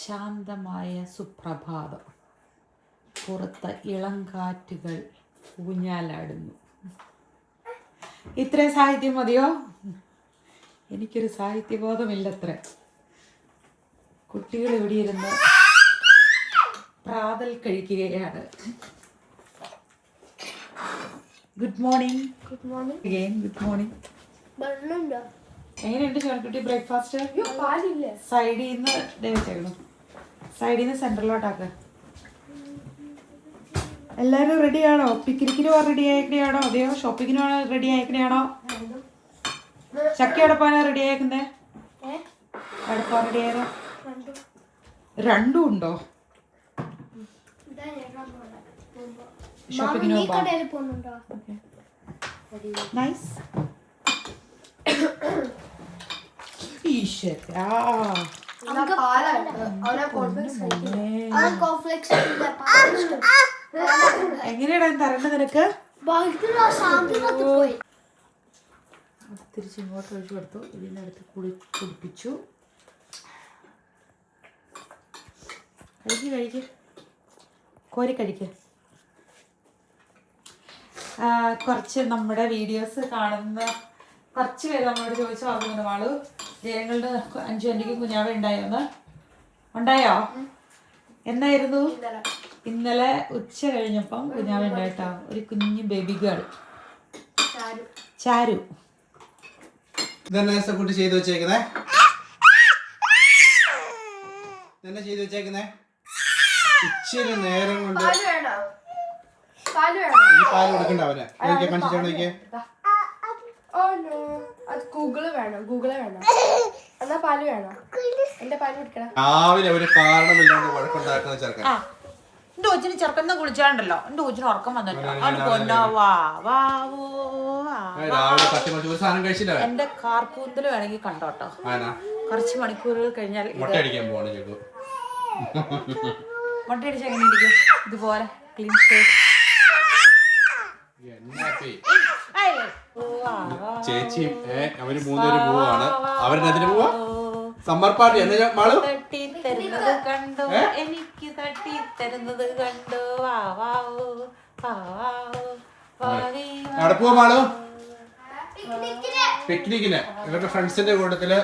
ശാന്തമായ സുപ്രഭാതം. പുറത്ത് ഇളം കാറ്റുകൾ ഊഞ്ഞാലാടുന്നു. ഇത്രയും സാഹിത്യം മതിയോ? എനിക്കൊരു സാഹിത്യബോധമില്ലത്ര. കുട്ടികൾ ഇവിടെ ഇരുന്ന് പ്രാതൽ കഴിക്കുകയാണ്. Good morning. Good morning. Good morning. എങ്ങനെയുണ്ട് ചോരക്കുട്ടി ബ്രേക്ക്ഫാസ്റ്റ്? സൈഡിൽ നിന്ന് വെച്ചേക്കണം. സൈഡിൽ നിന്ന് സെൻറ്ററിലോട്ടാക്ക. എല്ലാവരും റെഡിയാണോ? പിക്നിക്കിന് റെഡി ആയിക്കണെയാണോ? അതെയോ ഷോപ്പിങ്ങിന് റെഡി ആയിക്കണെയാണോ? ചക്കി അടപ്പാനാ റെഡി ആയിക്കുന്നേ? അടപ്പാ റെഡി ആയതോ? രണ്ടും ഉണ്ടോ? ഷോപ്പിങ്ങിന് നൈസ്. എങ്ങനെയാടാ തരേണ്ടത് നിനക്ക്? തിരിച്ച് ഇങ്ങോട്ട് ഒഴിച്ചു കൊടുത്തു. ഇതിനടുത്ത് കുടിപ്പിച്ചു. കഴിക്ക് കോരി കഴിക്ക്. കുറച്ച് നമ്മുടെ വീഡിയോസ് കാണുന്ന കുറച്ച് പേര് നമ്മളോട് ചോദിച്ചു വാങ്ങുന്നു. വാളു ജനങ്ങളുടെ 5 അഞ്ചിക്ക് കുഞ്ഞാവ ഉണ്ടായോ? എന്നായിരുന്നു? ഇന്നലെ ഉച്ച കഴിഞ്ഞപ്പം കുഞ്ഞാവ ഉണ്ടായിട്ടോ. ഒരു കുഞ്ഞു ബേബി ഗേൾ ചാരു. കുട്ടി ചെയ്തു വെച്ചേക്കുന്നേ ഇച്ചിരി നേരം കൊണ്ട് പാല് കൊടുക്കണ്ട അവന്. ഗൂഗിള് വേണം എന്നാ പാല് വേണം. എന്റെ പാല് കുടിക്കണം. രാവിലെ ഒരു കാരണമില്ലാണ്ട് വഴക്കുണ്ടാക്കുന്ന ചെറുക്കൻ. എന്റെ കൊച്ചിന് ചെറുക്കൻ കുളിച്ചാണ്ടല്ലോ. എന്റെ കൊച്ചിന് ഉറക്കം വന്നിട്ടോ. എന്റെ കാർക്കൂന്തല് വേണമെങ്കിൽ കണ്ടോട്ടോ. കുറച്ച് മണിക്കൂറുകൾ കഴിഞ്ഞാൽ മുട്ടയടിച്ച് എങ്ങനെ ഇരിക്കും? ഇതുപോലെ ക്ലീൻ ചേച്ചിയും അവര് 3 പേര് പോവാണ്. അവരെന്തിനു പോവാ? Summer party. തട്ടി തരുന്നത് കണ്ടോ, എനിക്ക് തട്ടി തരുന്നത് കണ്ടോ. പിക്നിക്കിന് ഇവരുടെ ഫ്രണ്ട്സിന്റെ കൂട്ടത്തില്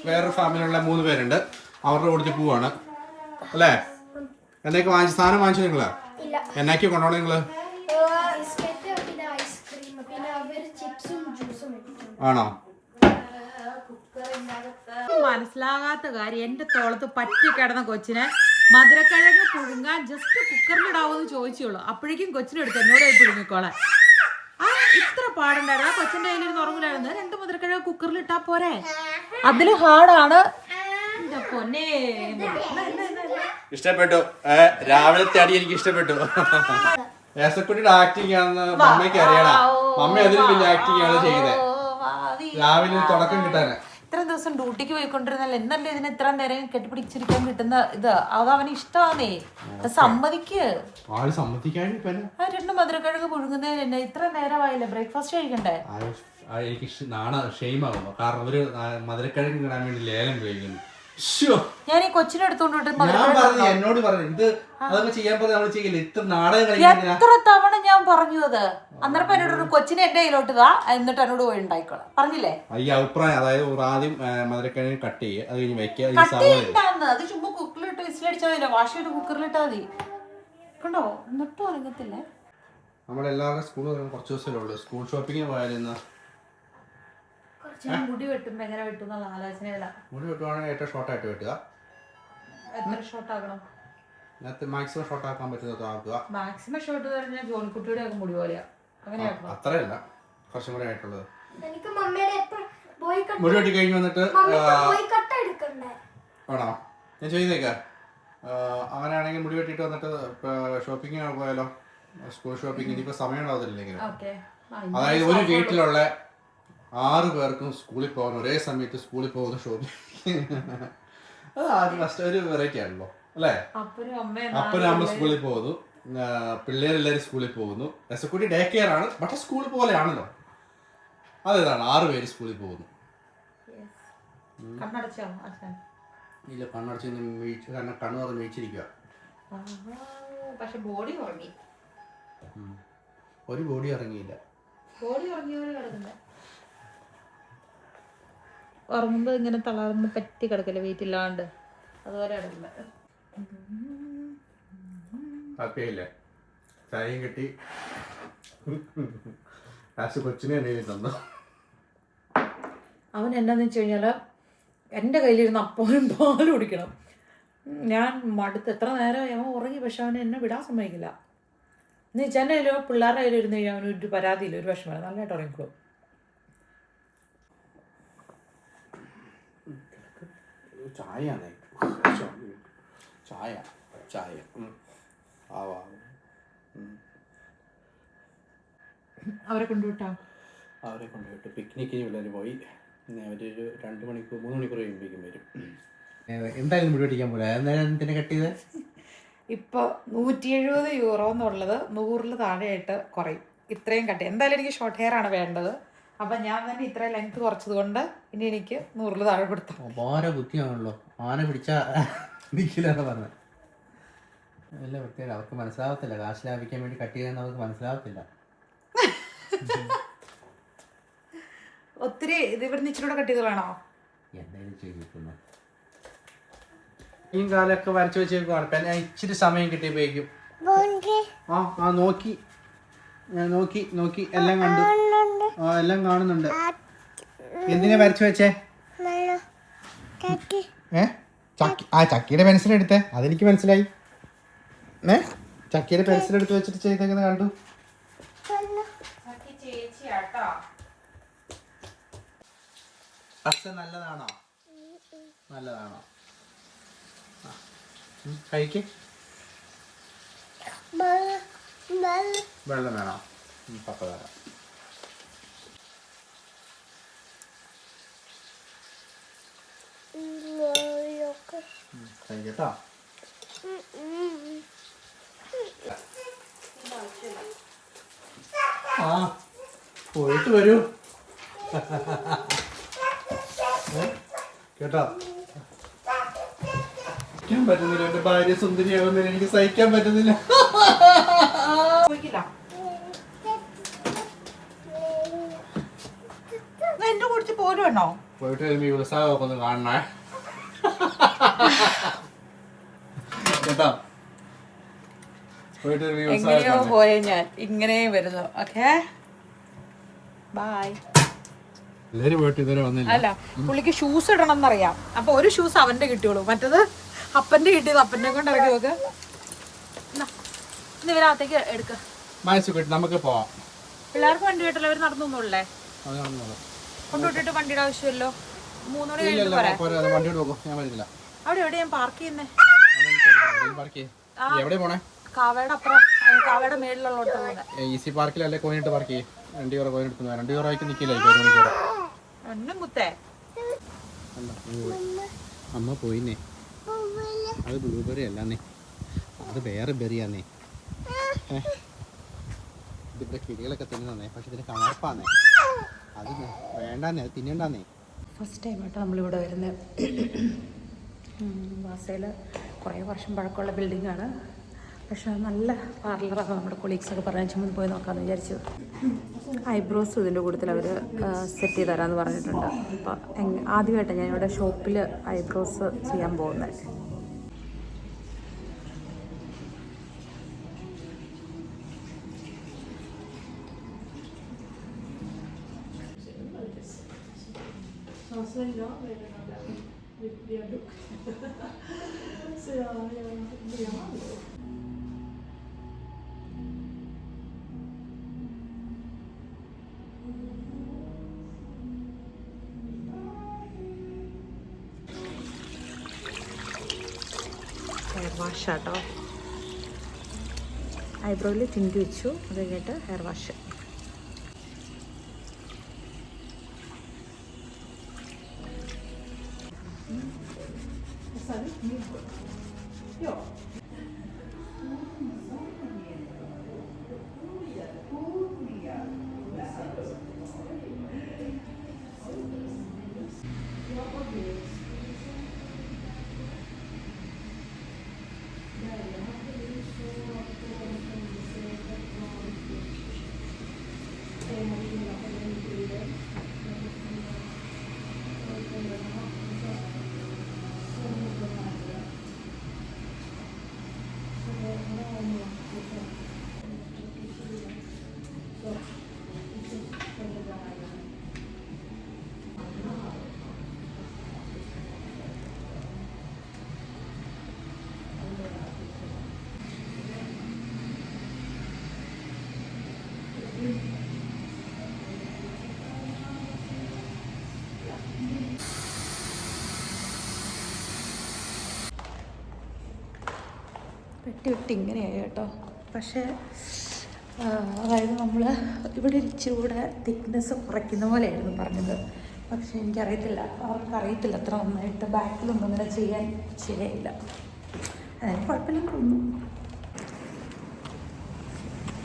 വേറൊരു ഫാമിലിയുള്ള 3 പേരുണ്ട്. അവരുടെ കൂട്ടത്തിൽ പോവാണ് അല്ലേ? എന്നൊക്കെ സാധനം വാങ്ങിച്ചു നിങ്ങള്? എന്നൊക്കെ കൊണ്ടോണം നിങ്ങള്? ആണോ? മനസ്സിലാകാത്ത കാര്യം, എന്റെ തോളത്ത് പറ്റി കിടന്ന കൊച്ചിനെ മധുരക്കിഴങ്ങ് പുഴുങ്ങാൻ ജസ്റ്റ് കുക്കറിലിടാവോന്ന് ചോദിച്ചോളൂ. അപ്പോഴേക്കും കൊച്ചിനെടുത്ത് എന്നോട് പുഴുങ്ങിക്കോളെ. ഇത്ര പാടുണ്ടായിരുന്നു. ആ കൊച്ചിന്റെ കയ്യിലിരുന്ന് ഉറങ്ങില്ലായിരുന്നു. 2 മധുരക്കിഴങ്ങ് കുക്കറിലിട്ടാ പോരെ? അതില് ഹാർഡാണ്. ഇഷ്ടപ്പെട്ടു. രാവിലത്തെ അടി എനിക്ക് ഇഷ്ടപ്പെട്ടു. യേസക്കുട്ടിയുടെ ആക്ടിങ് ആണെന്ന് മമ്മയ്ക്ക് അറിയണം. മമ്മ അതിലും വലിയ ആക്ടിങ് ആണ് ചെയ്യുന്നത്. രാവിലെ തുടക്കം കിട്ടാന് ഇത്ര ദിവസം ഡ്യൂട്ടിക്ക് പോയിക്കൊണ്ടിരുന്നല്ലോ. എന്നല്ലേ ഇതിന് ഇത്ര നേരം കെട്ടിപ്പിടിച്ചിരിക്കാൻ കിട്ടുന്ന ഇത്? അത് അവന് ഇഷ്ടമാണേ. സമ്മതിക്ക്. 2 മധുരക്കിഴങ്ങ് പുഴുങ്ങുന്നതിന് ഇത്ര നേരമായില്ലേ? ബ്രേക്ക്ഫാസ്റ്റ് കഴിക്കണ്ടേ? എനിക്ക് ഷെയിമാകുന്നു. കാരണം ഒരു മധുരക്കിഴങ്ങ് കിടാൻ വേണ്ടി ലേലം കഴിക്കുന്നു. ഞാൻ ഈ കൊച്ചിനെ എടുത്തോണ്ട് എന്നോട് പറഞ്ഞു ഇത് അതൊക്കെ ചെയ്യാൻ പറഞ്ഞ നമ്മൾ ചെയ്യില്ല. ഇത്ര നാടകം എത്ര തവണ ഞാൻ പറഞ്ഞു അത്. അന്നേരം എന്നോട് കൊച്ചിനെ എന്റെ കയ്യിലോട്ട് ഇതാ, എന്നിട്ട് എന്നോട് പോയി ഉണ്ടായിക്കോളാം പറഞ്ഞില്ലേ? ഈ അഭിപ്രായം. അതായത് ആദ്യം മധുരക്കിഴങ്ങ് കട്ട് ചെയ്യുക, അത് കഴിഞ്ഞ് വെക്കുക. അത് ചുമ്മാ കുക്കറിലിട്ട് വിസിലടിച്ചാൽ മതിയല്ലോ. വാഷ് ചെയ്ത് കുക്കറിലിട്ടാ മതി. കണ്ടോ? എന്നിട്ടും ഇറങ്ങത്തില്ലേ? നമ്മളെല്ലാവരുടെ സ്കൂൾ കുറച്ച് ദിവസമല്ലേ ഉള്ളൂ. സ്കൂൾ ഷോപ്പിങ്ങിന് പോയാലിന്ന് മുടി വെട്ടുമ്പോ എങ്ങനെ വെട്ടുന്ന ആലോചനയില്ല. മുടി വെട്ടുവാണെങ്കിൽ ഏറ്റവും ഷോർട്ടായിട്ട് വെട്ടുക. എത്ര ഷോർട്ട് ആക്കണം? മാക്സിമം ഷോർട്ട് ആക്കാൻ പറ്റുന്നത് ആക്കുക. മാക്സിമം ഷോർട്ട് പറഞ്ഞാൽ ജോൺകുട്ടിയുടെ ഒക്കെ മുടി പോലെയാ. അത്രയല്ല, കുറച്ചും കൂടെ ആയിട്ടുള്ളത്. മുടി വെട്ടി കഴിഞ്ഞ് വന്നിട്ട് ആണോ ഞാൻ ചെയ്തേക്കാം. അങ്ങനെയാണെങ്കിൽ മുടി വെട്ടിയിട്ട് വന്നിട്ട് ഷോപ്പിങ്ങിന് പോയാലോ? School shopping. ഇനിയിപ്പോ സമയം ഉണ്ടാവത്തില്ലെങ്കിലും. അതായത് ഒരു വീട്ടിലുള്ള 6 പേർക്കും സ്കൂളിൽ പോകുന്ന ഒരേ സമയത്ത് സ്കൂളിൽ പോകുന്ന ഷോപ്പിംഗ്. അത് ആദ്യം ഫസ്റ്റ് ഒരു വെറൈറ്റി ആണല്ലോ അല്ലേ? അപ്പനും അമ്മ സ്കൂളിൽ പോകുന്നു, പിള്ളേരെല്ലാവരും സ്കൂളിൽ പോകുന്നു. രസക്കുട്ടി ഡേ കെയർ ആണ്, പക്ഷെ സ്കൂൾ പോലെയാണല്ലോ. അതേതാണ് 6 പേര് സ്കൂളിൽ പോകുന്നു. ഇല്ല, കണ്ണടച്ച് വീഴ്ച, കണ്ണു തുറന്ന് വീഴ്ചിരിക്കുക. പക്ഷെ ബോഡി ഉറങ്ങി. ഒരു ബോഡി ഇറങ്ങിയില്ല. ബോഡി ഉറങ്ങിയവര് കിടക്കണ്ട. ഉറങ്ങുമ്പോ ഇങ്ങനെ തളർന്ന് പറ്റി കിടക്കല്ലേ, വെയിറ്റ് ഇല്ലാണ്ട്, അതുപോലെ കിടക്കണ്ട. ഹാപ്പിയായില്ലേ? ചായയും കിട്ടി, ലാസ്റ്റ് കൊച്ചിനെ എന്തെങ്കിലും തന്നു. അവൻ എന്നാന്ന് വെച്ച് കഴിഞ്ഞാൽ എൻ്റെ കയ്യിലിരുന്ന് അപ്പോഴും പാൽ കുടിക്കണം. ഞാൻ മടുത്ത് എത്ര നേരമായി അവൻ ഉറങ്ങി, പക്ഷെ അവൻ എന്നെ വിടാൻ സമ്മതിക്കില്ല. എന്ന് വെച്ചാൽ എൻ്റെ കയ്യിലോ പിള്ളേരുടെ കയ്യിൽ ഇരുന്ന് കഴിഞ്ഞാൽ അവനൊരു പരാതിയില്ല, ഒരു വിഷമമില്ല, നല്ലതായിട്ട് ഉറങ്ങിക്കോളും. ചായയാണേ, ചായ ചായ അവരെ കൊണ്ടുവിട്ടാ? അവരെ കൊണ്ടുപോയിട്ട് പിക്നിക്കിന് പിള്ളേർ പോയി. അവരൊരു 2 മണിക്കൂർ 3 മണിക്കൂർ കഴിയുമ്പോഴേക്കും വരും. എന്തായാലും മുടി വെട്ടിക്കാൻ പോലെ എന്തിനെ കട്ട് ചെയ്ത് ഇപ്പോൾ 170 യൂറോ എന്നുള്ളത് 100 താഴെയായിട്ട് കുറയും. ഇത്രയും കട്ട് എന്തായാലും എനിക്ക് ഷോർട്ട് ഹെയർ ആണ് വേണ്ടത്. അപ്പം ഞാൻ തന്നെ ഇത്രയും ലെങ്ത് കുറച്ചത് കൊണ്ട് ഇനി എനിക്ക് 100 താഴെ കൊടുത്തു. ഓരോ ബുദ്ധിയാണല്ലോ, ആന പിടിച്ചാൽ നിൽക്കില്ലെന്ന് പറഞ്ഞത്. നല്ല വൃത്തിയാണ്, അവർക്ക് മനസ്സിലാവത്തില്ല. കാശ് ലാഭിക്കാൻ വേണ്ടി കട്ട് ചെയ്യാൻ അവർക്ക് മനസ്സിലാവത്തില്ല. ഒത്തിരി ഇത് ഇവിടുന്ന് ഇച്ചിരി കൂടെ കട്ട് ചെയ്ത് വേണോ? എന്തായാലും ചെയ്തിരിക്കുന്നു. ഈ കാലൊക്കെ വരച്ചു വെച്ചേക്കുവാണ്. ഞാൻ ഇച്ചിരി സമയം കിട്ടിയപ്പോഴേക്കും നോക്കി, ഞാൻ നോക്കി എല്ലാം കണ്ടു. എല്ലാം കാണുന്നുണ്ട്. എന്തിനാ വരച്ചു വെച്ചേ? ചക്കിയുടെ പെൻസിൽ എടുത്തേ, അതെനിക്ക് മനസ്സിലായി. ചക്കിയുടെ പെൻസിൽ എടുത്ത് വെച്ചിട്ട് ചെയ്തേക്കുന്നത് കണ്ടു. പക്ഷെ നല്ലതാണോ? നല്ലതാണോ? കഴിക്ക്. വെള്ളം വേണോ? പപ്പ തരാം. കഴിക്കട്ടോ. പോയിട്ട് വരൂ കേട്ടോ. സഹിക്കാൻ പറ്റുന്നില്ല, എന്റെ ഭാര്യ സുന്ദരിയാകുന്നതിന് എനിക്ക് സഹിക്കാൻ പറ്റുന്നില്ല. എന്റെ കുറിച്ച് പോലും വേണോ? പോയിട്ട് വരുമ്പോ ഈ ഉത്സാഹമൊക്കെ ഒന്ന് കാണണേ കേട്ടോ. പോയിട്ട് വരുമ്പോ എങ്ങനെയോ പോയ ഞാൻ ഇങ്ങനെ വരുന്നു. Okay bye. എല്ലാരും പോയിട്ട് ഇതുവരെ വന്നില്ല. അല്ല, പുള്ളിക്ക് ഷൂസ് ഇടണം എന്നറിയാം. അപ്പൊ ഒരു ഷൂസ് അവന്റെ കിട്ടിയോളൂ, മറ്റത് അപ്പന്റെ കിട്ടിയത് അപ്പന്റെ കൊണ്ട് ഇറക്കി നോക്ക്. ഇവരകത്തേക്ക് എടുക്ക. നമുക്ക് പോവാം. പിള്ളേർക്ക് വണ്ടി കിട്ടല്ലോ, അവർ നടന്നൊന്നുമില്ലേ? കൊണ്ടുവിട്ടിട്ട് വണ്ടിയുടെ ആവശ്യമല്ലോ. 3 മണി കഴിഞ്ഞിട്ട് പോരാ. അവിടെ എവിടെ ഞാൻ പാർക്ക് ചെയ്യുന്നേ? കാവയുടെ അപ്പുറം, കാവയുടെ മേളിലുള്ളോട്ട് പോകുന്നത്. ഈസി പാർക്കിലല്ലേ കോയിനിട്ട് പാർക്ക് ചെയ്യും. 2 യൂറോ കോയിൻ എടുക്കുന്നു. 2 യൂറോ ആയിട്ട് നിൽക്കില്ല. ഒന്നും കുത്തേ അമ്മ പോയിന്നേ. അത് ബ്ലൂബെറി അല്ലാന്നേ, അത് വേറെ ബെറിയാന്നേ. ഇതിന്റെ കിളികളൊക്കെ തിന്നേ, പക്ഷെ ഇതിന്റെ കവർപ്പാന്നേ. അത് വേണ്ടാന്നേ, അത് തിന്നണ്ടാന്നേ. ഫസ്റ്റ് ടൈമായിട്ട് നമ്മളിവിടെ വരുന്നത്. വാസയിൽ കുറേ വർഷം പഴക്കമുള്ള ബിൽഡിങ്ങാണ്, പക്ഷെ നല്ല പാർലറാണ്. നമ്മുടെ കൊളീഗ്സൊക്കെ പറഞ്ഞാൽ ചുമ്മാ പോയി നോക്കാമെന്ന് വിചാരിച്ചു. ഐബ്രോസ് ഇതിൻ്റെ കൂട്ടത്തിൽ അവർ സെറ്റ് ചെയ്ത് തരാമെന്ന് പറഞ്ഞിട്ടുണ്ട്. അപ്പോൾ ആദ്യമായിട്ടാണ് ഞാനിവിടെ ഷോപ്പിൽ ഐബ്രോസ് ചെയ്യാൻ പോകുന്നത്. ഹെയർ വാഷ് ആട്ടോ. ഐബ്രോയിൽ ടിൻറ്റ് വെച്ചു, അത് കഴിഞ്ഞിട്ട് ഹെയർ വാഷ്. വെട്ടി ഇങ്ങനെയായി കേട്ടോ. പക്ഷേ അതായത് നമ്മൾ ഇവിടെ ഇച്ചിരി കൂടെ തിക്നെസ് കുറയ്ക്കുന്ന പോലെയായിരുന്നു പറഞ്ഞത്. പക്ഷേ എനിക്കറിയത്തില്ല, അവർക്കറിയത്തില്ല അത്ര നന്നായിട്ട് ബാക്കിലൊന്നും അങ്ങനെ ചെയ്യാൻ ശരിയായില്ല. അതായത് കുഴപ്പമില്ലെന്ന് തോന്നുന്നു.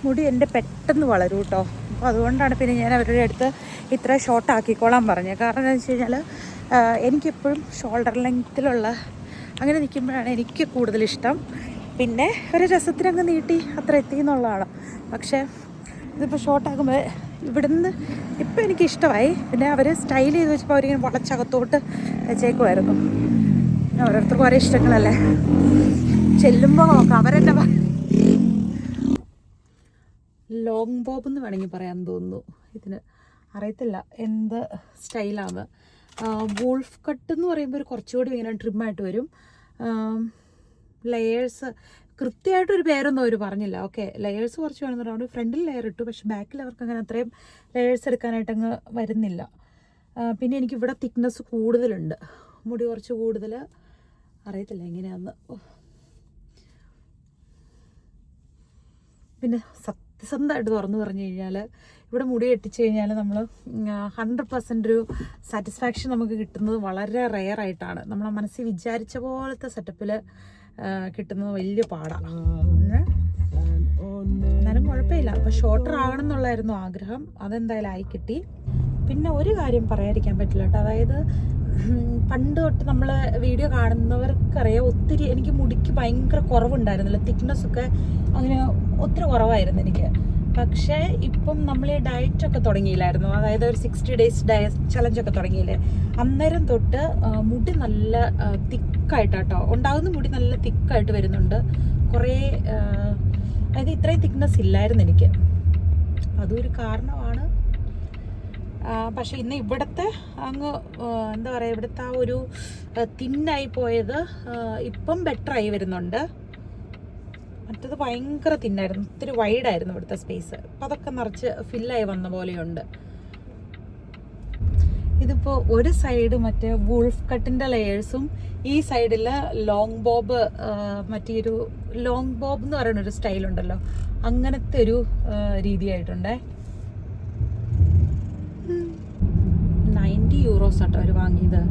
മുടി എൻ്റെ പെട്ടെന്ന് വളരും കേട്ടോ. അപ്പോൾ അതുകൊണ്ടാണ് പിന്നെ ഞാൻ അവരുടെ അടുത്ത് ഇത്ര ഷോർട്ട് ആക്കിക്കോളാൻ പറഞ്ഞത്. കാരണം എന്താണെന്ന് വെച്ച് കഴിഞ്ഞാൽ എനിക്കെപ്പോഴും ഷോൾഡർ ലെങ്ത്തിലുള്ള അങ്ങനെ നിൽക്കുമ്പോഴാണ് എനിക്ക് കൂടുതലിഷ്ടം. പിന്നെ ഒരു രസത്തിനങ്ങ് നീട്ടി അത്ര എത്തി എന്നുള്ളതാണ്. പക്ഷേ ഇതിപ്പോൾ ഷോർട്ടാക്കുമ്പോൾ ഇവിടുന്ന് ഇപ്പം എനിക്കിഷ്ടമായി. പിന്നെ അവർ സ്റ്റൈൽ ചെയ്ത് വെച്ചപ്പോൾ അവരിങ്ങനെ വളച്ചകത്തോട്ട് വെച്ചേക്കുമായിരുന്നു. ഓരോരുത്തർക്കും ഓരോ ഇഷ്ടങ്ങളല്ലേ. ചെല്ലുമ്പോൾ നോക്കാം അവരെന്നെ ലോങ് ബോബ് എന്ന് വേണമെങ്കിൽ പറയാൻ തോന്നുന്നു. ഇതിന് അറിയത്തില്ല എന്ത് സ്റ്റൈലാണ്. വൂൾഫ് കട്ട് എന്ന് പറയുമ്പോൾ ഒരു കുറച്ചുകൂടി ഇങ്ങനെ ട്രിമ്മായിട്ട് വരും. ലെയേഴ്സ് കൃത്യമായിട്ടൊരു പേരൊന്നും അവർ പറഞ്ഞില്ല. ഓക്കെ, ലെയേഴ്സ് കുറച്ച് വേണമെന്നുണ്ട്. ഫ്രണ്ടിൽ ലെയർ ഇട്ടു, പക്ഷെ ബാക്കിൽ അവർക്ക് അങ്ങനെ അത്രയും ലെയേഴ്സ് എടുക്കാനായിട്ടങ്ങ് വരുന്നില്ല. പിന്നെ എനിക്കിവിടെ തിക്നെസ് കൂടുതലുണ്ട്, മുടി കുറച്ച് കൂടുതൽ. അറിയത്തില്ല എങ്ങനെയാന്ന്. പിന്നെ സത്യസന്ധമായിട്ട് തുറന്നു പറഞ്ഞു കഴിഞ്ഞാൽ ഇവിടെ മുടി കെട്ടിച്ച് കഴിഞ്ഞാൽ നമ്മൾ 100% ഒരു സാറ്റിസ്ഫാക്ഷൻ നമുക്ക് കിട്ടുന്നത് വളരെ റെയറായിട്ടാണ്. നമ്മളെ മനസ്സിൽ വിചാരിച്ച പോലത്തെ സെറ്റപ്പിൽ കിട്ടുന്നത് വലിയ പാടാണ്. എന്നാലും കുഴപ്പമില്ല. അപ്പോൾ ഷോർട്ടർ ആകണം എന്നുള്ളായിരുന്നു ആഗ്രഹം. അതെന്തായാലും ആയി കിട്ടി. പിന്നെ ഒരു കാര്യം പറയാതിരിക്കാൻ പറ്റില്ല കേട്ടോ. അതായത് പണ്ട് തൊട്ട് നമ്മൾ വീഡിയോ കാണുന്നവർക്കറിയാം, ഒത്തിരി എനിക്ക് മുടിക്ക് ഭയങ്കര കുറവുണ്ടായിരുന്നില്ല. തിക്നെസ്സൊക്കെ അങ്ങനെ ഒത്തിരി കുറവായിരുന്നു എനിക്ക്. പക്ഷേ ഇപ്പം നമ്മൾ ഈ ഡയറ്റൊക്കെ തുടങ്ങിയില്ലായിരുന്നു, അതായത് ഒരു 60 days ഡയറ്റ് ചലഞ്ചൊക്കെ തുടങ്ങിയില്ലേ, അന്നേരം തൊട്ട് മുടി നല്ല തിക്കായിട്ടാട്ടോ ഉണ്ടാകുന്ന. മുടി നല്ല തിക്കായിട്ട് വരുന്നുണ്ട്. കുറേ അതായത് ഇത്രയും തിക്നെസ് ഇല്ലായിരുന്നു എനിക്ക്. അതൊരു കാരണമാണ്. പക്ഷേ ഇന്ന് ഇവിടുത്തെ അങ്ങ് എന്താ പറയുക, ഇവിടുത്തെ ആ ഒരു തിന്നായി പോയത് ഇപ്പം ബെറ്ററായി വരുന്നുണ്ട്. മറ്റത് ഭയങ്കര തിന്നായിരുന്നു, ഒത്തിരി വൈഡായിരുന്നു ഇവിടുത്തെ സ്പേസ്. അപ്പം അതൊക്കെ നിറച്ച് ഫില്ലായി വന്ന പോലെയുണ്ട്. ഇതിപ്പോൾ ഒരു സൈഡ് മറ്റേ വൂൾഫ് കട്ടിൻ്റെ ലെയേഴ്സും ഈ സൈഡിൽ ലോങ് ബോബ്, മറ്റേ ഒരു ലോങ് ബോബ് എന്ന് പറയുന്ന ഒരു സ്റ്റൈലുണ്ടല്ലോ, അങ്ങനത്തെ ഒരു രീതിയായിട്ടുണ്ടേ. 90 euros ആട്ടോ അവർ വാങ്ങിയത്.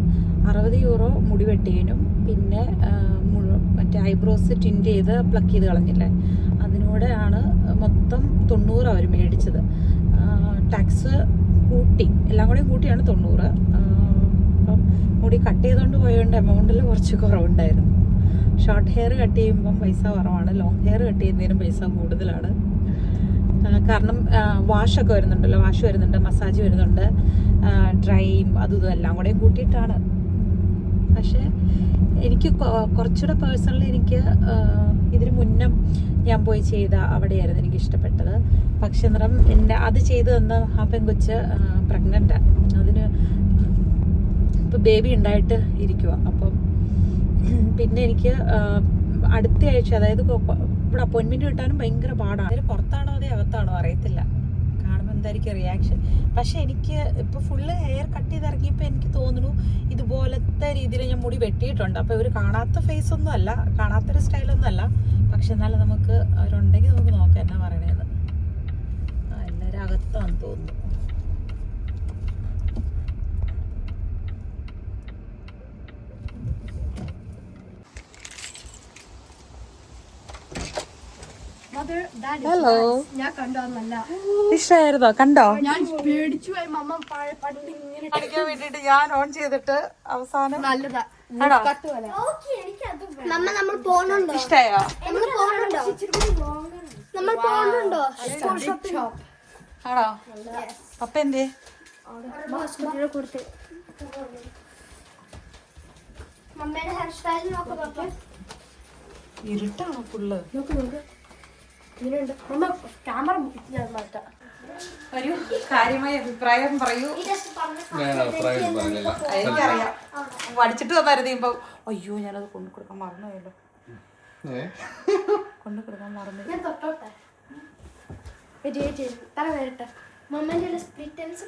60 euro മുടി വെട്ടിയതിനും പിന്നെ മറ്റേ ഐബ്രോസ് ടിൻറ്റ് ചെയ്ത് പ്ലക്ക് ചെയ്ത് കളഞ്ഞില്ലേ, അതിനൂടെയാണ് മൊത്തം 90 അവർ മേടിച്ചത്. ടാക്സ് കൂട്ടി, എല്ലാം കൂടി കൂട്ടിയാണ് 90. അപ്പം മുടി കട്ട് ചെയ്തുകൊണ്ട് പോയതുകൊണ്ട് എമൗണ്ടിൽ കുറച്ച് കുറവുണ്ടായിരുന്നു. ഷോർട്ട് ഹെയർ കട്ട് ചെയ്യുമ്പം പൈസ കുറവാണ്, ലോങ് ഹെയർ കട്ട് ചെയ്യുന്നതിനും പൈസ കൂടുതലാണ്. കാരണം വാഷൊക്കെ വരുന്നുണ്ടല്ലോ, വാഷ് വരുന്നുണ്ട്, മസാജ് വരുന്നുണ്ട്, ഡ്രൈയും അതും ഇതും എല്ലാം കൂടെ കൂട്ടിയിട്ടാണ്. പക്ഷേ എനിക്ക് കുറച്ചുകൂടെ പേഴ്സണലി എനിക്ക് ഇതിന് മുന്നേ ഞാൻ പോയി ചെയ്ത അവിടെയായിരുന്നു എനിക്ക് ഇഷ്ടപ്പെട്ടത്. പക്ഷെ അന്നേരം എൻ്റെ അത് ചെയ്ത് തന്ന ആ പെൺകൊച്ച് പ്രഗ്നൻ്റാണ്. അതിന് ഇപ്പോൾ ബേബി ഉണ്ടായിട്ട് ഇരിക്കുക. അപ്പം പിന്നെ എനിക്ക് അടുത്ത ആഴ്ച, അതായത് ഇവിടെ അപ്പോയിൻമെൻറ്റ് കിട്ടാനും ഭയങ്കര പാടാണ്. അതിൽ പുറത്താണോ അതേ അകത്താണോ അറിയത്തില്ല, കാണുമ്പോൾ എന്തായിരിക്കും റിയാക്ഷൻ. പക്ഷെ എനിക്ക് ഇപ്പോൾ ഫുള്ള് ഹെയർ കട്ട് ചെയ്ത് ഇറങ്ങിയപ്പോൾ എനിക്ക് തോന്നുന്നു ഇതുപോലത്തെ രീതിയിൽ ഞാൻ മുടി വെട്ടിയിട്ടുണ്ട്. അപ്പോൾ ഇവർ കാണാത്ത ഫേസ് ഒന്നും അല്ല, കാണാത്തൊരു സ്റ്റൈലൊന്നും അല്ല. പക്ഷെ എന്നാലും നമുക്ക് അവരുണ്ടെങ്കിൽ നമുക്ക് നോക്കാം എന്നാ പറയണേന്ന്. എല്ലാവരും അകത്താന്ന് തോന്നുന്നു. ഹലോ, ഞാൻ കണ്ടോന്നല്ല, ഇഷ്ടമായിരുന്നോ? കണ്ടോ? ഞാൻ പേടിച്ചു പോയി. മമ്മ പണ്ട് ഇങ്ങനെ പഠിക്കാൻ വേണ്ടിട്ട് ഞാൻ ഓൺ ചെയ്തിട്ട് അവസാനം നല്ലതാ. നമ്മൾ പോണുണ്ടോ? ഇഷ്ടായോ? നമ്മൾ പോണുണ്ടോ? ആണോ? പപ്പ എന്തേ? മമ്മയുടെ ഹെയർ സ്റ്റൈൽ നോക്കാം. ഇരുട്ടാണോ ഫുള്ള്? ക്യാമറ ഒരു കാര്യമായ അഭിപ്രായം പറയൂ. എനിക്കറിയാം, പഠിച്ചിട്ട് വന്നായിരുന്നു ഇപ്പൊ. അയ്യോ, ഞാനത് കൊണ്ടു കൊടുക്കാൻ മറന്നുപോയല്ലോ. കൊണ്ടു കൊടുക്കാൻ മറന്നു. ഞാൻ തൊട്ടോട്ടെ, തല നേരിട്ടെ. മമ്മന്റെ സ്പ്ലിറ്റ് എൻസ്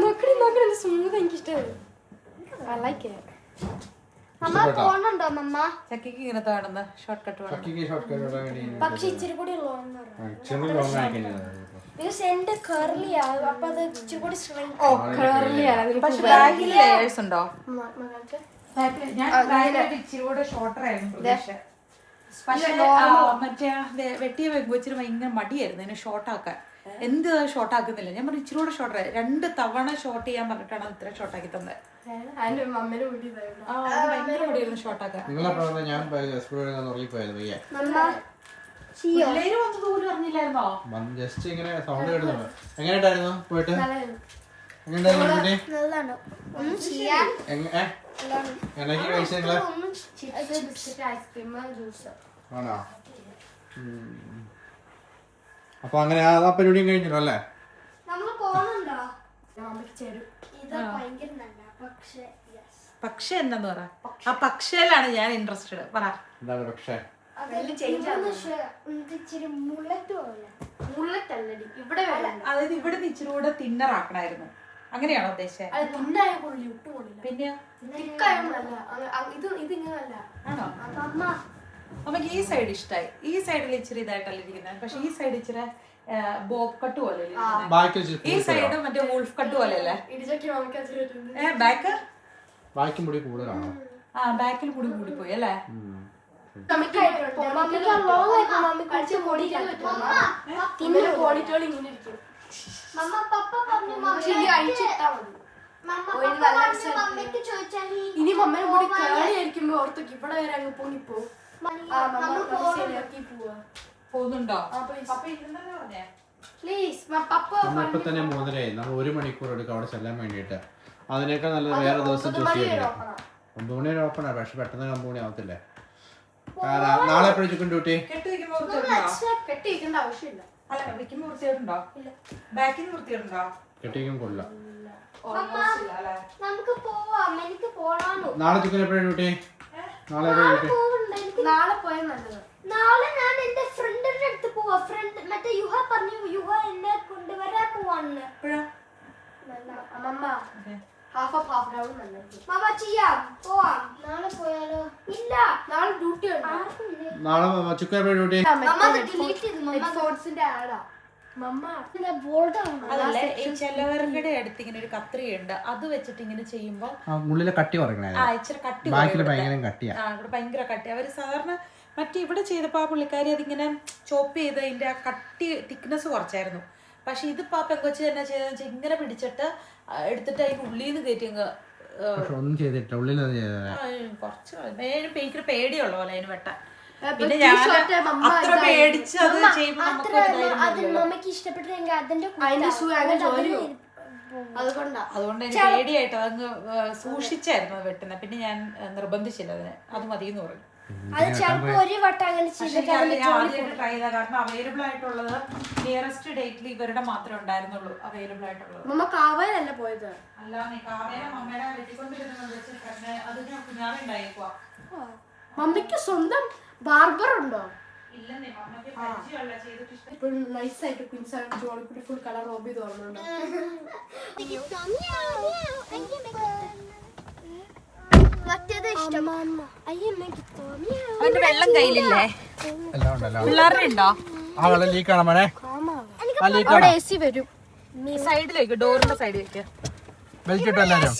നോക്കണേ നോക്കണേ, സ്മൂത്ത് എനിക്ക് ഇഷ്ടമായി. I like it. നമ്മൾ പോണുണ്ടോ മമ്മ? ചക്കിക്ക് ഇങ്ങനത്തെ വേണമെന്ന് ഷോർട്ട് കട്ട് വേണം. ചക്കിക്ക് ഷോർട്ട് കട്ട് ഇടാൻ വേണ്ടി പക്ഷെ ഇച്ചിരി കൂടി ലോങ് ചെറിയ ലോങ് ആയിക്കഴിഞ്ഞാൽ ബിക്കോസ് എന്റെ കർലി ആണ് അപ്പൊ അത് ഇച്ചിരി കൂടി സ്ട്രെയിൻ കർലി ആണ്. പക്ഷെ ബാക്കിൽ ലേയേഴ്സ് ഉണ്ടോ? മകൾക്ക് ഞാൻ ബാക്കിൽ ഇച്ചിരി കൂടെ ഷോർട്ടർ ആയിരുന്നു പ്രതീക്ഷ. പക്ഷേ മറ്റേ വെട്ടിയ വെങ്കൊച്ചിന് ഭയങ്കര മടിയായിരുന്നു എന്നെ ഷോർട്ടാക്കാൻ. എന്ത് ഷോർട്ടാക്കുന്നില്ല. ഞാൻ പറഞ്ഞു ഇച്ചിരി കൂടെ ഷോർട്ട് 2 തവണ ഷോർട്ട് ചെയ്യാൻ പറഞ്ഞിട്ടാണ് അത് ഇത്ര ഷോർട്ടാക്കി തന്നെ. അതിന്റെ മമ്മേനെ കൂട്ടി ഭയങ്കര മടിയായിരുന്നു ഷോർട്ടാക്കാൻ. നിങ്ങളെ പറഞ്ഞ ഞാൻ ഉറങ്ങിപ്പോയത് വയ്യ. പിള്ളേര് വന്നത് പോലും അറിഞ്ഞില്ലായിരുന്നോ? ജസ്റ്റ് ഇങ്ങനെ സൗണ്ട് കേട്ടുന്നുണ്ട്. എങ്ങനെയായിട്ടായിരുന്നു പോയിട്ട്? എങ്ങനെയായിരുന്നു കുട്ടി? നല്ലതാണ്. ഒന്നും ചെയ്യാൻ എനിക്ക് കഴിച്ചങ്ങള് ബിസ്ക്കറ്റ് ഐസ്ക്രീം ജ്യൂസ് ആണോ? അപ്പൊ അങ്ങനെ ആ പരിപാടിയും കഴിഞ്ഞല്ലോ അല്ലേ? നമ്മൾ പോണുണ്ടോ? മമ്മക്ക് ചേരും. ഇത് ഭയങ്കര നല്ല പക്ഷേ പക്ഷെ എന്താന്ന് പറ. ആ പക്ഷേലാണ് ഞാൻ ഇൻട്രസ്റ്റഡ്. പറ എന്താണ് പക്ഷേ? ഇച്ചിരി മുള്ളറ്റ് പോലെ. മുള്ളറ്റ് അല്ലടി ഇവിടെ വരാൻ. അതായത് ഇവിടെ ഇച്ചിരി കൂടെ തിന്നർ ആക്കണായിരുന്നു. അങ്ങനെയാണോ ഉദ്ദേശിച്ചത്? അത് തിന്നായ കൊള്ളി ഒട്ടും കൊള്ളില്ല. പിന്നെ തിക്കായൊന്നല്ല ഇത് ഇതിങ്ങനല്ല. ആണോ? അമ്മ നമുക്ക് ഈ സൈഡ് ഇഷ്ടമായി. ഈ സൈഡിൽ ഇച്ചിരി ഇതായിട്ടല്ല ഇരിക്കുന്നത്. പക്ഷെ ഈ സൈഡ് ഇച്ചിരി ബോബ് കട്ട് പോലെ ഈ സൈഡ് മറ്റേ വൂൾഫ് കട്ട് പോലെ അല്ലേ? ഇടിച്ചൊക്കെ മമ്മക്ക് അതിലുണ്ട്. ബാക്ക് ബാക്കി മുടി കൂടുതലാണോ? ആ ബാക്കിൽ കൂടി കൂടിപ്പോയി അല്ലേ? മമ്മ പപ്പ പറഞ്ഞു മമ്മയ്ക്ക് ചോദിച്ചാൽ ഇനി മമ്മേനെ കൂടി കേറിയായിരിക്കുമ്പോ ഓർത്തൊക്കെ ഇവിടെ വരെ അങ്ങ് പൊങ്ങിപ്പോ പോകുന്നുണ്ടോ? പ്ലീസ് പപ്പ നമ്മളിപ്പോ തന്നെ 3:30 നമ്മൾ 1 മണിക്കൂർ എടുക്കും അവിടെ ചെല്ലാൻ വേണ്ടിയിട്ട്. അതിനേക്കാൾ നല്ലത് വേറെ ദിവസം ചൂസ് ചെയ്യണം. 9 മണി വരെ ഓപ്പണാണ്. പക്ഷെ പെട്ടെന്ന് 9 മണി ആവത്തില്ലേ? നാളെ എപ്പോഴും ചിക്കൻ ഡ്യൂട്ടി? കെട്ടി വെക്കുമ്പോ വൃത്തിയുണ്ടോ? കെട്ടി വെക്കേണ്ട ആവശ്യമില്ല. അല്ല വെക്കുമ്പോ വൃത്തിയുണ്ടോ? ബാക്കിൽ വൃത്തിയുണ്ടോ? കെട്ടിക്കും കൊള്ളാം. നമുക്ക് പോവാം. എനിക്ക് പോണോ? നാളെ ചിക്കൻ എപ്പോഴും ഡ്യൂട്ടി? നാളെ എപ്പോഴും ഡ്യൂട്ടി? നാളെ പോയാൽ നല്ലത്. നാളെ ഞാൻ എന്റെ ഫ്രണ്ടിന്റെ അടുത്ത് പോവാ. ഫ്രണ്ട് മറ്റേ യുഹ പറഞ്ഞു യുഹ എന്നെ കൊണ്ടുവരാൻ പോവാന്ന്. മമ്മ ഹാഫ് ഓഫ് ഹാഫ് ഡൗൺ നല്ലത്. മമ്മ ചെയ്യാം പോവാം. നാളെ പോയാലോ? ഇല്ല നാളെ ഡ്യൂട്ടി ഉണ്ട്. നാളെ ചിക്കൻ എപ്പോഴും ഡ്യൂട്ടി? മമ്മ ഡിലീറ്റ് ചെയ്തു. മമ്മ ഫോർട്സിന്റെ ആഡാ. മമ്മ ബോൾഡാണ്. അതല്ലേ ഈ ചിലവരുടെ അടുത്ത് ഇങ്ങനെ ഒരു കത്രികയുണ്ട്. അത് വെച്ചിട്ട് ഇങ്ങനെ ചെയ്യുമ്പോ ഉള്ളിലെ കട്ടി കുറയ്ക്കണേ. ഇച്ചിരി കട്ടി ബാക്കിൽ ഭയങ്കര കട്ടിയാ. ഇവിടെ ഭയങ്കര കട്ടി. അവര് സാധാരണ മറ്റേ ഇവിടെ ചെയ്തപ്പോ ആ പുള്ളിക്കാരി അതിങ്ങനെ ചോപ്പ് ചെയ്ത് അതിന്റെ ആ കട്ടി തിക്നെസ് കുറച്ചായിരുന്നു. പക്ഷെ ഇതിപ്പോ ആ പെങ്കൊച്ച് തന്നെ ചെയ്തെന്ന് വെച്ചാൽ ഇങ്ങനെ പിടിച്ചിട്ട് എടുത്തിട്ട് അതിന് ഉള്ളിൽ നിന്ന് കയറ്റി ഒന്നും ചെയ്തിട്ടില്ല. ഉള്ളിൽ കുറച്ച് ഭയങ്കര പേടിയുള്ള പോലെ അതിന് വെട്ടാൻ. പിന്നെ ഞാൻ അത്ര പേടിച്ച് അത് ചെയ്യുമ്പോ മമ്മയ്ക്ക് ഇഷ്ടപ്പെട്ടെങ്കിൽ അതിന്റെ അതുകൊണ്ട് എനിക്ക് പേടിയായിട്ട് അതങ്ങ് സൂക്ഷിച്ചായിരുന്നു അത് വെട്ടുന്നത്. പിന്നെ ഞാൻ നിർബന്ധിച്ചില്ല അതിന്. അത് മതിയെന്ന് പറഞ്ഞു. അത് ചിലപ്പോ ഒരു വട്ടം അങ്ങനെ ആദ്യമായിട്ട് ട്രൈ ചെയ്ത കാരണം അവൈലബിൾ ആയിട്ടുള്ളത് നിയറസ്റ്റ് ഡേറ്റിൽ ഇവരുടെ മാത്രമേ ഉണ്ടായിരുന്നുള്ളൂ അവൈലബിൾ ആയിട്ടുള്ളത്. മമ്മ കാവലല്ല പോയത്. അല്ലാതെ കാവേര മമ്മയുടെ വെട്ടിക്കൊണ്ടിരുന്ന അതിന് കുഞ്ഞാവെ ഉണ്ടായേക്കുവാ. മമ്മിക്ക് സ്വന്തം ബാർബർ ഉണ്ടോ? ഇല്ലെന്നേ മമ്മക്ക് പരിചയമുള്ള ചെയ്തിട്ട് ഇഷ്ടം. ഇപ്പൊ നൈസായിട്ട് കുഞ്ഞാണ് ജോളിക്കുട്ടി ഫുൾ കളർ റോബി തോന്നുന്നുണ്ടോ? അവന്റെ വെള്ളം കയ്യിലില്ലേ? പിള്ളേരുടെ ഉണ്ടോ? ആ വെള്ളം ലീക്കാണ് മോനെ. അവിടെ AC വരും. സൈഡിലേക്ക് ഡോറിന്റെ സൈഡിലേക്ക് ബെൽറ്റ് ഇട്ടോ എല്ലാരും?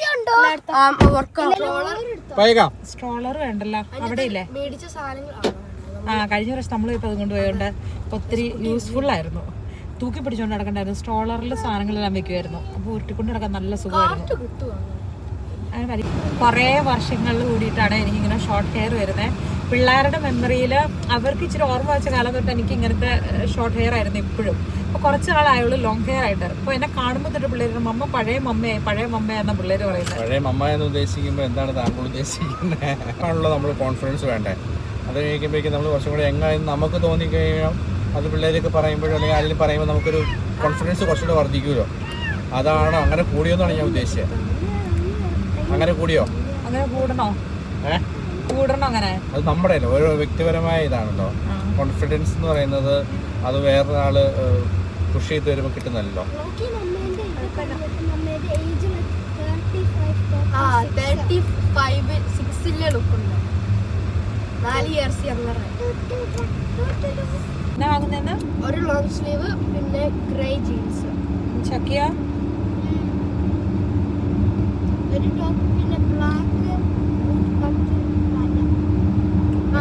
സ്ട്രോളർ വേണ്ടല്ലോ അവിടെ ഇല്ലേ? മേടിച്ച സാധനങ്ങൾ കഴിഞ്ഞ പ്രാവശ്യം നമ്മൾ ഇപ്പൊ അതുകൊണ്ട് പോയോണ്ട് ഒത്തിരി യൂസ്ഫുൾ ആയിരുന്നു. തൂക്കി പിടിച്ചോണ്ട് നടക്കണ്ടായിരുന്നു. സ്ട്രോളറിൽ സാധനങ്ങളെല്ലാം വെക്കുമായിരുന്നു. അപ്പൊ ഉരുട്ടിക്കൊണ്ട് നടക്കാൻ നല്ല സുഖമായിരുന്നു. അങ്ങനെ കുറേ വർഷങ്ങളിൽ കൂടിയിട്ടാണ് എനിക്കിങ്ങനെ ഷോർട്ട് ഹെയർ വരുന്നത്. പിള്ളേരുടെ മെമ്മറിയിൽ അവർക്ക് ഇച്ചിരി ഓർമ്മ വെച്ച കാലം തൊട്ട് എനിക്ക് ഇങ്ങനത്തെ ഷോർട്ട് ഹെയർ ആയിരുന്നു ഇപ്പോഴും. അപ്പോൾ കുറച്ച് നാളായുള്ളൂ ലോങ് ഹെയർ ആയിട്ട്. അപ്പോൾ എന്നെ കാണുമ്പോൾ തൊട്ട് പിള്ളേർ മമ്മ പഴയ മമ്മ എന്ന പിള്ളേർ പറയുന്നത്. പഴയ മമ്മ എന്ന് ഉദ്ദേശിക്കുമ്പോൾ എന്താണ് താങ്കൾ ഉദ്ദേശിക്കുന്നത്? ആണല്ലോ നമ്മൾ കോൺഫിഡൻസ് വേണ്ടേ? അത് കഴിക്കുമ്പോഴേക്കും നമ്മൾ കുറച്ചും കൂടെ എങ്ങാനും നമുക്ക് തോന്നിക്കഴിഞ്ഞാൽ അത് പിള്ളേരൊക്കെ പറയുമ്പോഴോ അല്ലെങ്കിൽ ആരെങ്കിലും പറയുമ്പോൾ നമുക്കൊരു കോൺഫിഡൻസ് കുറച്ചുകൂടെ വർദ്ധിക്കുമല്ലോ. അതാണ് അങ്ങനെ കൂടിയോന്നാണ് ഞാൻ ഉദ്ദേശിച്ചത്. അങ്ങനെ കൂടിയോ? അങ്ങനെ കൂടണോ? കൂടണോ? അങ്ങനെ അത് നമ്മുടെ ഓരോ വ്യക്തിപരമായ ഇതാണല്ലോ. കോൺഫിഡൻസ് എന്ന് പറയുന്നത് അത് വേറൊരാള് പുഷ് ചെയ്ത് വരുമ്പോൾ കിട്ടുന്നല്ലോ. ഡ്രസ്സിലെ ലുക്കുണ്ട് 4 ഇയേഴ്സ് അങ്ങനെ എന്നാ വാങ്ങുന്നതെന്ന് ഒരു ലോങ് സ്ലീവ് പിന്നെ ഗ്രേ ജീൻസ് ചക്കിയ ഒരു ടോപ്പ് പിന്നെ ബ്ലാക്ക്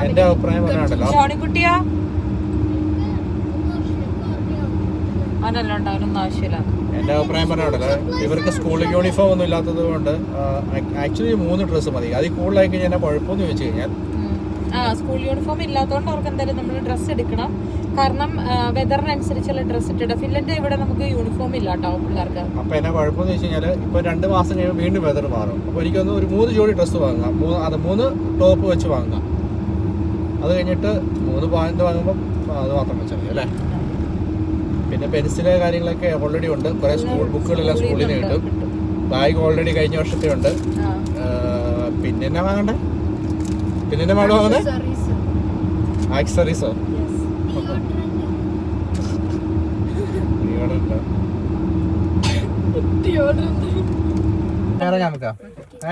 എന്റെ അഭിപ്രായം പറയാണ്ടല്ലോ, ജോണിക്കുട്ടിയാ അവനല്ല ഉണ്ടാകാനൊന്നും ആവശ്യമില്ല. എന്റെ അഭിപ്രായം പറയാണ്ടല്ലോ, ഇവർക്ക് സ്കൂൾ യൂണിഫോം ഒന്നും ഇല്ലാത്തത് കൊണ്ട് ആക്ച്വലി 3 ഡ്രസ്സ് മതി. അതിൽ കൂടുതലായി കഴിഞ്ഞാൽ കുഴപ്പമെന്ന് ചോദിച്ചു കഴിഞ്ഞാൽ സ്കൂൾ യൂണിഫോം ഇല്ലാത്തതുകൊണ്ട് അവർക്ക് എന്തായാലും നമ്മൾ ഡ്രസ്സ് എടുക്കണം. കാരണം വെതറിനനുസരിച്ചുള്ള ഡ്രസ്സ് ഇട്ടിട്ട് ഫിൻലൻഡ് ഇവിടെ നമുക്ക് യൂണിഫോം ഇല്ല കേട്ടോ പിള്ളേർക്ക്. അപ്പൊ എന്നാ കുഴപ്പമെന്ന് വെച്ച് കഴിഞ്ഞാൽ ഇപ്പൊ 2 മാസം കഴിയുമ്പോൾ വീണ്ടും വെതർ മാറും. അപ്പൊ എനിക്കൊന്ന് ഒരു 3 ജോഡി ഡ്രസ്സ് വാങ്ങാം, 3 ടോപ്പ് വെച്ച് വാങ്ങാം. അത് കഴിഞ്ഞിട്ട് 3 പാൻറ് വാങ്ങുമ്പോൾ അത് മാത്രം വെച്ചാൽ മതി അല്ലേ. പിന്നെ പെൻസില് കാര്യങ്ങളൊക്കെ ഓൾറെഡി ഉണ്ട്, കുറെ സ്കൂൾ ബുക്കുകളെല്ലാം സ്കൂളിൽ നിന്ന് കിട്ടും. ബാഗ് ഓൾറെഡി കഴിഞ്ഞ വർഷത്തെ ഉണ്ട്. പിന്നെ എന്നാ വാങ്ങണ്ടേ? പിന്നെ എന്നാ വേണം വാങ്ങുന്നത്? ആക്സറീസോ?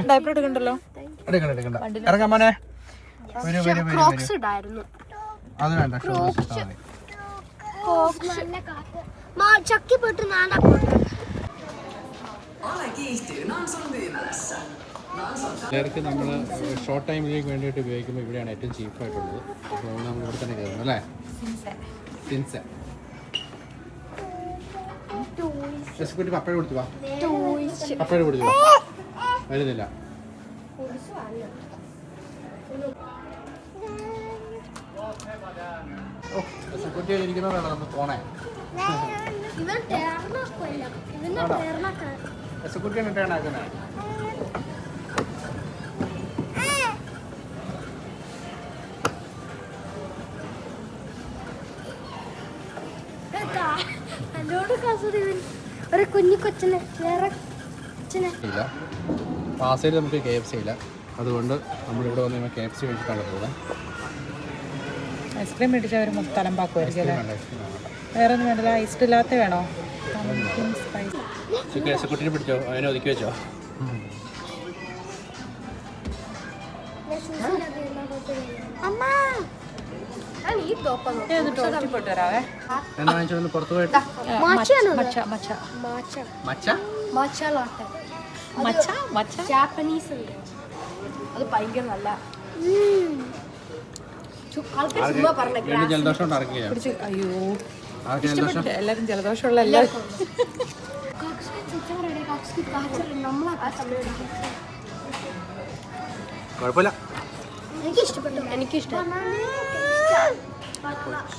ഡയപ്പർ എടുക്കണ്ടല്ലോ. ഇറങ്ങാൻ മോനെ. ക്രോക്സ് ഇടായിരുന്നു. അത് വേണ്ട, നല്ല കാറ്റ് ചക്കി പോയിട്ട് നാടാ പോട്ടെ. ചിലർക്ക് നമ്മൾ ഷോർട്ട് ടൈമിലേക്ക് വേണ്ടിയിട്ട് ഉപയോഗിക്കുമ്പോൾ ഇവിടെയാണ് ഏറ്റവും ചീപ്പായിട്ടുള്ളത്. അപ്പോൾ നമ്മൾ ഇവിടെ തന്നെ കയറുന്നു അല്ലേ. സിൻസെ കുട്ടി പപ്പഴ കൊടുത്തു വാ, പപ്പഴ കൊടുത്തു വാ, വരുന്നില്ല. കുട്ടികൾ ഇരിക്കുന്നതാണ് നമ്മൾ പോണേ. കുട്ടിയാണ് ടേണാക്കുന്നത്. ഒരു കുഞ്ഞു കൊച്ചിന് വേറെ ഇല്ല, പാസയിൽ നമുക്ക് KFC ഇല്ല. അതുകൊണ്ട് നമ്മളിവിടെ വന്ന് KFC കഴിച്ചിട്ടാണ് പോകുന്നത്. ഐസ്ക്രീം മേടിച്ചാൽ അവർ മൊത്തം തലമ്പാക്കുമായിരിക്കും അല്ലേ. വേറെ ഒന്നും വേണ്ടല്ലോ, ഐസ്ഡ് ഇല്ലാത്ത വേണോ? കുട്ടിനെ പിടിച്ചോ, അതിനെ ഒതുക്കി വെച്ചോ. ഈ ടോപ്പ് പോയിട്ട് വരാവേ. എന്നാ വാങ്ങിച്ചോന്ന് പുറത്ത് പോയിട്ട് ജാപ്പനീസ് ഉണ്ട്, അത് ഭയങ്കര നല്ല. ആൾക്കാർ ചുമ്മാ പറഞ്ഞ ജലദോഷം കൊണ്ട് ഇറക്കില്ല. അയ്യോ ജലദോഷം എല്ലാരും ജലദോഷമുള്ള എല്ലാവരും കുഴപ്പമില്ല. എനിക്കിഷ്ടം.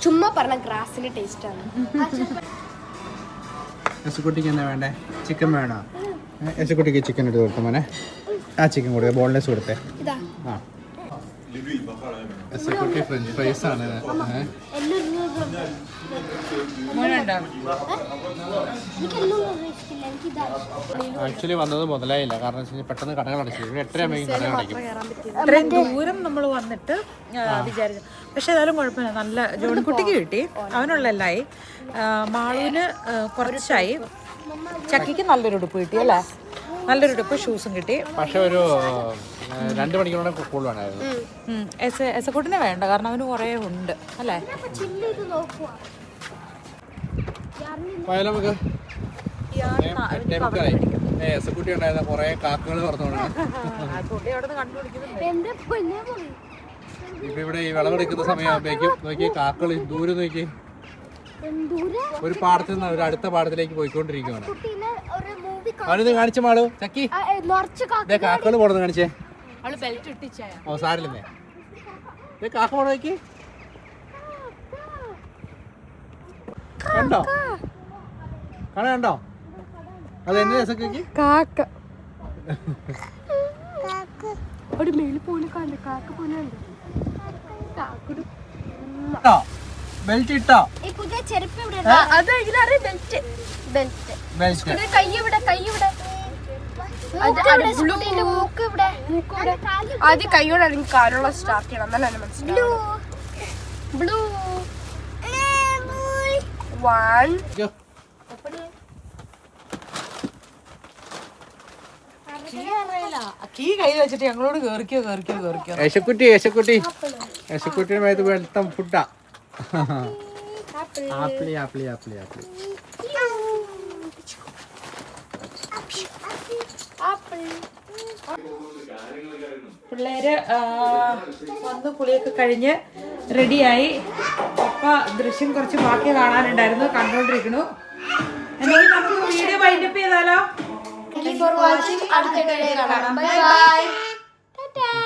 ചുമ്മാ പറഞ്ഞ ഗ്രാസിന്റെ ടേസ്റ്റ് ആണ്. എസുക്കുട്ടിക്ക് എന്താ വേണ്ടേ? ചിക്കൻ വേണോ? എസുക്കുട്ടിക്ക് ചിക്കൻ എടുത്ത് കൊടുത്തു മോനെ. ആ ചിക്കൻ കൊടുത്തേ, ബോൺലെസ് കൊടുത്തേ. ആ എസുക്കുട്ടി ഫ്രഞ്ച് ഫ്രൈസ് ആണ്. ആക്ച്വലി വന്നത് മുതലായില്ല, കാരണം പെട്ടെന്ന് കടകൾ അടച്ചു. 8:30 കടകൾ അടയ്ക്കും. ഇത്രയും ദൂരം നമ്മൾ വന്നിട്ട് വിചാരിച്ചു. പക്ഷെ ഏതായാലും കുഴപ്പമില്ല, നല്ല ജോണിക്കുട്ടിക്ക് കിട്ടി, അവനുള്ളല്ലായി. മാളുവിന് കുറച്ചായി. ചക്കിക്ക് നല്ലൊരു ഉടുപ്പ് കിട്ടി അല്ലേ, നല്ലൊരു ഉടുപ്പ് ഷൂസും കിട്ടി. പക്ഷെ ഒരു 2 മണിക്കൂറുടെ കൂടുതൽ വേണമായിരുന്നു. എസക്കുട്ടിനെ വേണ്ട, കാരണം അവന് കുറേ ഉണ്ട് അല്ലേ. പോയാലോ നമുക്ക്. എസക്കുട്ടി ഉണ്ടായിരുന്ന കുറെ കാക്കകൾ തുറന്നോണ്ട് ഇപ്പൊ ഇവിടെ ഈ വിളവെടുക്കുന്ന സമയമാകുമ്പോഴേക്കും നോക്കി കാക്കകൾ ദൂരെ നോക്കി ഒരു പാടത്തിൽ നിന്ന് ഒരു അടുത്ത പാടത്തിലേക്ക് പോയിക്കൊണ്ടിരിക്കുകയാണ്. അവനൊന്ന് കാണിച്ചു മാളൂ. ചക്കി കാക്കകൾ പോണെന്ന് കാണിച്ചേ. ഓ സാരില്ലെന്നേ, കാക്ക പോണ നോക്കി കണ്ടോ, കണ്ടോ? അതെന്നെ രസക്കി കാക്ക ഒരു മേളിൽ പോലെ കണ്ട് കാക്ക പോലെ ബെൽറ്റ് ഇട്ടോ? അത് ഇതിലറിയ ബെൽറ്റ് ബെൽറ്റ് ബെൽറ്റ് കൈ ഇവിടെ ആദ്യം കൈയോടെ അല്ലെങ്കിൽ കാലുള്ള സ്റ്റാർട്ട് ചെയ്യണം, എന്നാലും മനസ്സിലാവും. ബ്ലൂ 1 കീ കയ്യിൽ വെച്ചിട്ട് ഞങ്ങളോട് കേറിക്കോ. യശക്കുട്ടിയുടെ മേത്ത് വെളുത്തം ഫുഡാ. ആപ്പിളി. പിള്ളേര് വന്ന് കുളിയൊക്കെ കഴിഞ്ഞ് റെഡിയായി. അപ്പൊ ദൃശ്യം കുറച്ച് ബാക്കി കാണാനുണ്ടായിരുന്നു, കണ്ടോണ്ടിരിക്കണു. എന്തെങ്കിലും നമുക്ക് വീഡിയോ വൈൻഡപ്പ് ചെയ്താലോ? Thank you for watching. അടുത്ത വീഡിയോ കാണാം. Bye bye.